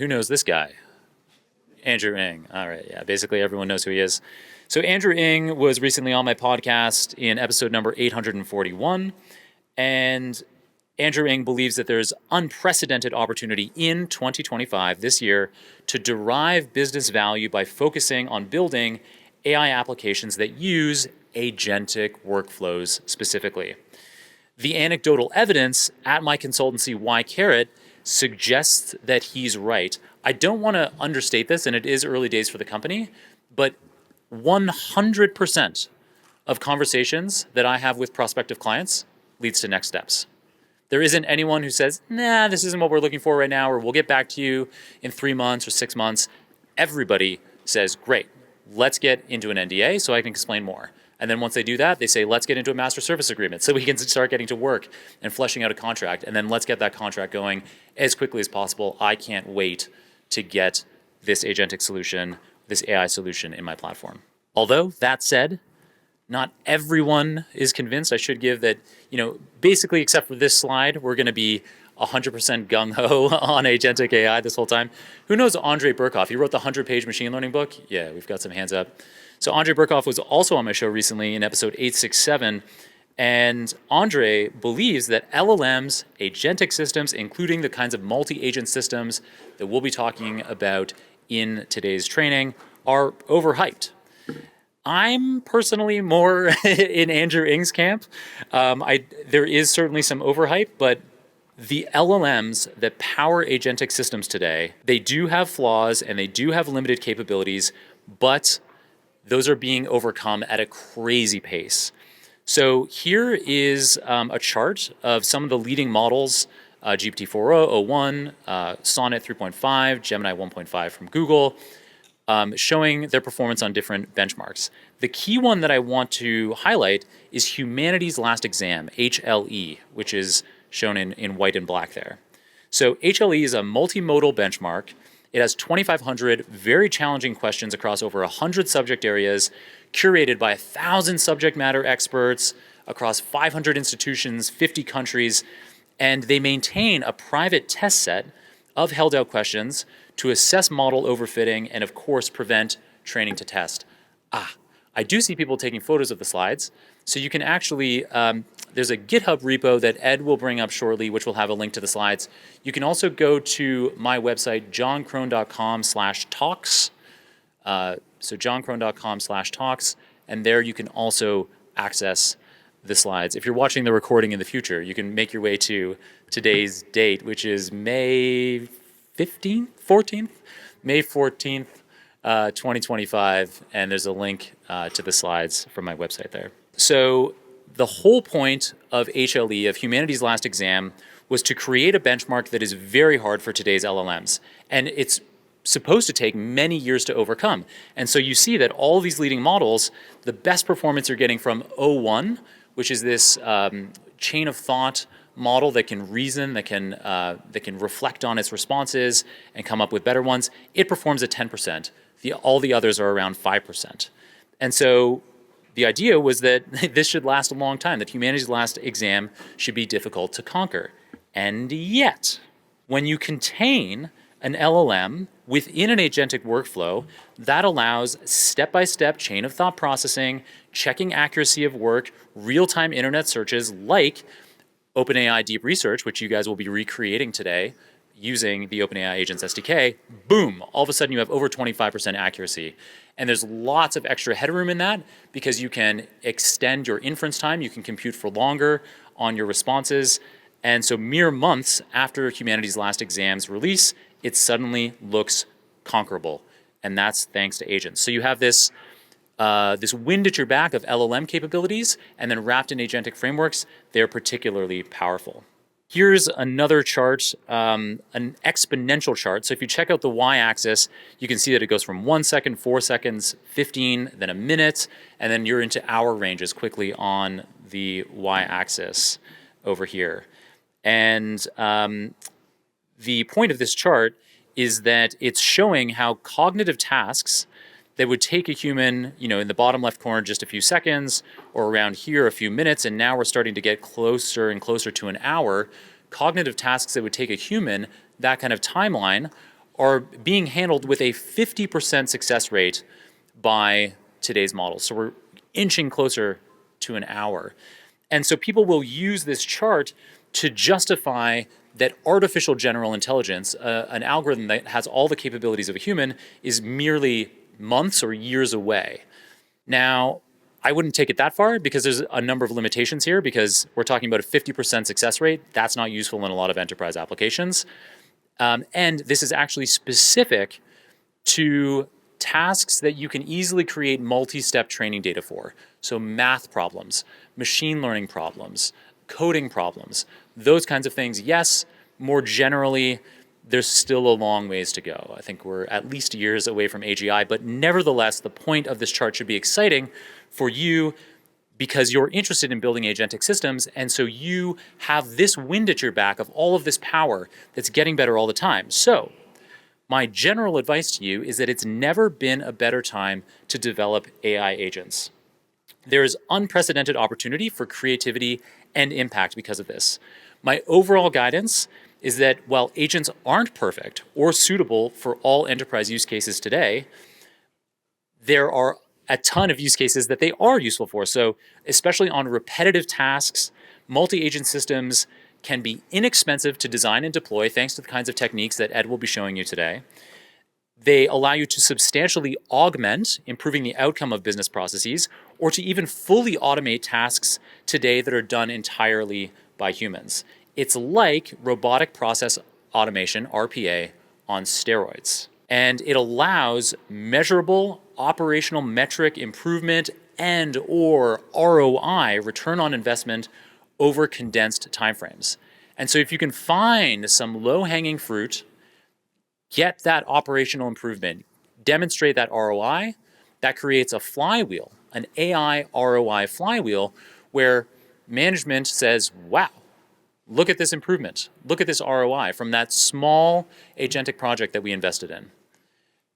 Who knows this guy? Andrew Ng. All right, yeah, basically everyone knows who he is. So Andrew Ng was recently on my podcast in episode number 841, and Andrew Ng believes that there's unprecedented opportunity in 2025, this year, to derive business value by focusing on building AI applications that use agentic workflows specifically. The anecdotal evidence at my consultancy, Y Carrot, suggests that he's right. I don't want to understate this, and it is early days for the company, but 100% of conversations that I have with prospective clients leads to next steps. There isn't anyone who says, nah, this isn't what we're looking for right now, or we'll get back to you in 3 months or 6 months. Everybody says, great, let's get into an NDA so I can explain more. And then once they do that, they say, let's get into a master service agreement so we can start getting to work and fleshing out a contract. And then let's get that contract going as quickly as possible. I can't wait to get this agentic solution, this AI solution in my platform. Although, that said, not everyone is convinced. I should give that, basically except for this slide, we're going to be 100% gung-ho on agentic AI this whole time. Who knows Andrei Burkov? He wrote the 100-page machine learning book. Yeah, we've got some hands up. So Andrei Burkov was also on my show recently in episode 867, and Andrei believes that LLMs, agentic systems, including the kinds of multi-agent systems that we'll be talking about in today's training, are overhyped. I'm personally more in Andrew Ng's camp. There is certainly some overhype, but the LLMs that power agentic systems today, they do have flaws and they do have limited capabilities, but those are being overcome at a crazy pace. So here is a chart of some of the leading models, GPT-4o, O1, Sonnet 3.5, Gemini 1.5 from Google, showing their performance on different benchmarks. The key one that I want to highlight is Humanity's Last Exam, HLE, which is shown in white and black there. So HLE is a multimodal benchmark. It has 2,500 very challenging questions across over 100 subject areas, curated by 1,000 subject matter experts across 500 institutions, 50 countries, and they maintain a private test set of held out questions to assess model overfitting and, of course, prevent training to test. I do see people taking photos of the slides, so you can actually, there's a GitHub repo that Ed will bring up shortly, which will have a link to the slides. You can also go to my website, jonkrohn.com/talks. So jonkrohn.com/talks, and there you can also access the slides. If you're watching the recording in the future, you can make your way to today's date, which is May 14th, 2025, and there's a link to the slides from my website there. So the whole point of HLE, of Humanity's Last Exam, was to create a benchmark that is very hard for today's LLMs. And it's supposed to take many years to overcome. And so you see that all these leading models, the best performance you're getting from O1, which is this chain of thought model that can reason, that can reflect on its responses and come up with better ones, it performs at 10%. All the others are around 5%. And so the idea was that this should last a long time, that Humanity's Last Exam should be difficult to conquer. And yet, when you contain an LLM within an agentic workflow, that allows step-by-step chain of thought processing, checking accuracy of work, real-time internet searches like OpenAI Deep Research, which you guys will be recreating today using the OpenAI Agents SDK. Boom, all of a sudden you have over 25% accuracy. And there's lots of extra headroom in that because you can extend your inference time, you can compute for longer on your responses. And so mere months after Humanity's Last Exam's release, it suddenly looks conquerable. And that's thanks to agents. So you have this wind at your back of LLM capabilities, and then wrapped in agentic frameworks, they're particularly powerful. Here's another chart, an exponential chart. So if you check out the y-axis, you can see that it goes from 1 second, 4 seconds, 15, then a minute, and then you're into hour ranges quickly on the y-axis over here. And the point of this chart is that it's showing how cognitive tasks that would take a human, in the bottom left corner just a few seconds, or around here a few minutes, and now we're starting to get closer and closer to an hour. Cognitive tasks that would take a human, that kind of timeline, are being handled with a 50% success rate by today's models. So we're inching closer to an hour. And so people will use this chart to justify that artificial general intelligence, an algorithm that has all the capabilities of a human, is merely months or years away. Now, I wouldn't take it that far because there's a number of limitations here, because we're talking about a 50% success rate. That's not useful in a lot of enterprise applications. And this is actually specific to tasks that you can easily create multi-step training data for. So math problems, machine learning problems, coding problems, those kinds of things. Yes, more generally, there's still a long ways to go. I think we're at least years away from AGI, but nevertheless, the point of this chart should be exciting for you because you're interested in building agentic systems, and so you have this wind at your back of all of this power that's getting better all the time. So my general advice to you is that it's never been a better time to develop AI agents. There is unprecedented opportunity for creativity and impact because of this. My overall guidance is that while agents aren't perfect or suitable for all enterprise use cases today, there are a ton of use cases that they are useful for. So especially on repetitive tasks, multi-agent systems can be inexpensive to design and deploy thanks to the kinds of techniques that Ed will be showing you today. They allow you to substantially augment improving the outcome of business processes, or to even fully automate tasks today that are done entirely by humans. It's like robotic process automation, RPA, on steroids. And it allows measurable operational metric improvement and or ROI, return on investment, over condensed timeframes. And so if you can find some low-hanging fruit, get that operational improvement, demonstrate that ROI, that creates a flywheel, an AI ROI flywheel, where management says, wow, look at this improvement. Look at this ROI from that small agentic project that we invested in.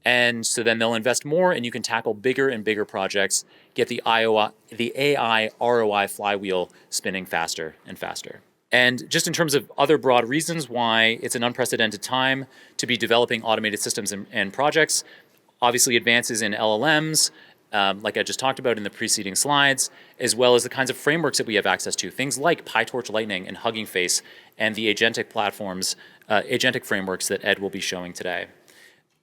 And so then they'll invest more, and you can tackle bigger and bigger projects, get the AI ROI flywheel spinning faster and faster. And just in terms of other broad reasons why it's an unprecedented time to be developing automated systems and projects, obviously advances in LLMs, like I just talked about in the preceding slides, as well as the kinds of frameworks that we have access to, things like PyTorch Lightning and Hugging Face and the agentic platforms, agentic frameworks that Ed will be showing today.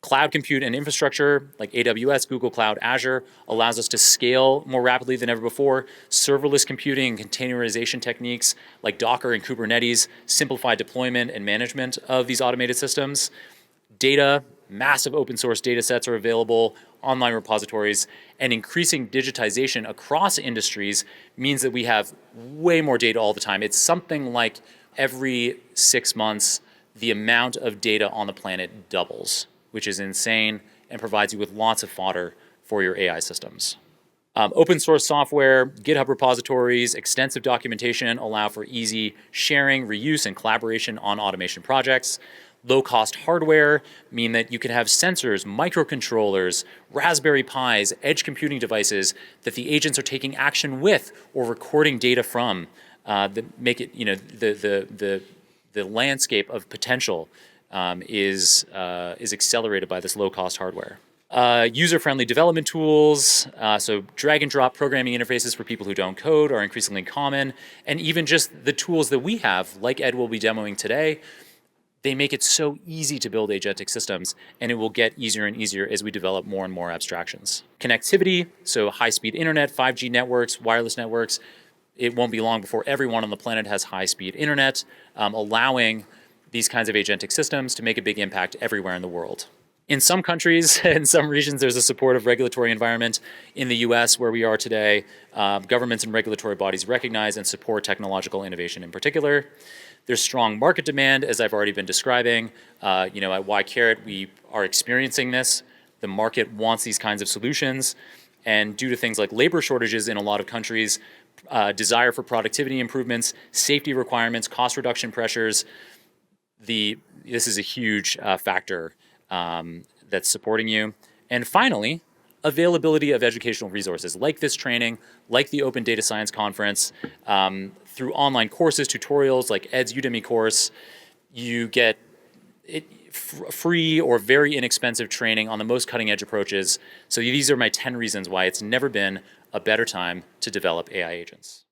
Cloud compute and infrastructure like AWS, Google Cloud, Azure allows us to scale more rapidly than ever before. Serverless computing and containerization techniques like Docker and Kubernetes simplify deployment and management of these automated systems. Data, massive open source data sets are available, online repositories, and increasing digitization across industries means that we have way more data all the time. It's something like every 6 months, the amount of data on the planet doubles, which is insane and provides you with lots of fodder for your AI systems. Open source software, GitHub repositories, extensive documentation allow for easy sharing, reuse, and collaboration on automation projects. Low-cost hardware mean that you can have sensors, microcontrollers, Raspberry Pis, edge computing devices that the agents are taking action with or recording data from that make it, the landscape of potential is accelerated by this low-cost hardware. User-friendly development tools, so drag and drop programming interfaces for people who don't code are increasingly common, and even just the tools that we have, like Ed will be demoing today, they make it so easy to build agentic systems, and it will get easier and easier as we develop more and more abstractions. Connectivity, so high-speed internet, 5G networks, wireless networks, it won't be long before everyone on the planet has high-speed internet, allowing these kinds of agentic systems to make a big impact everywhere in the world. In some countries, in some regions, there's a supportive regulatory environment. In the US, where we are today, governments and regulatory bodies recognize and support technological innovation in particular. There's strong market demand, as I've already been describing. At Y-Carrot, we are experiencing this. The market wants these kinds of solutions. And due to things like labor shortages in a lot of countries, desire for productivity improvements, safety requirements, cost reduction pressures, this is a huge factor that's supporting you. And finally, availability of educational resources like this training, like the Open Data Science Conference, through online courses, tutorials like Ed's Udemy course. You get it. free or very inexpensive training on the most cutting edge approaches. So these are my 10 reasons why it's never been a better time to develop AI agents.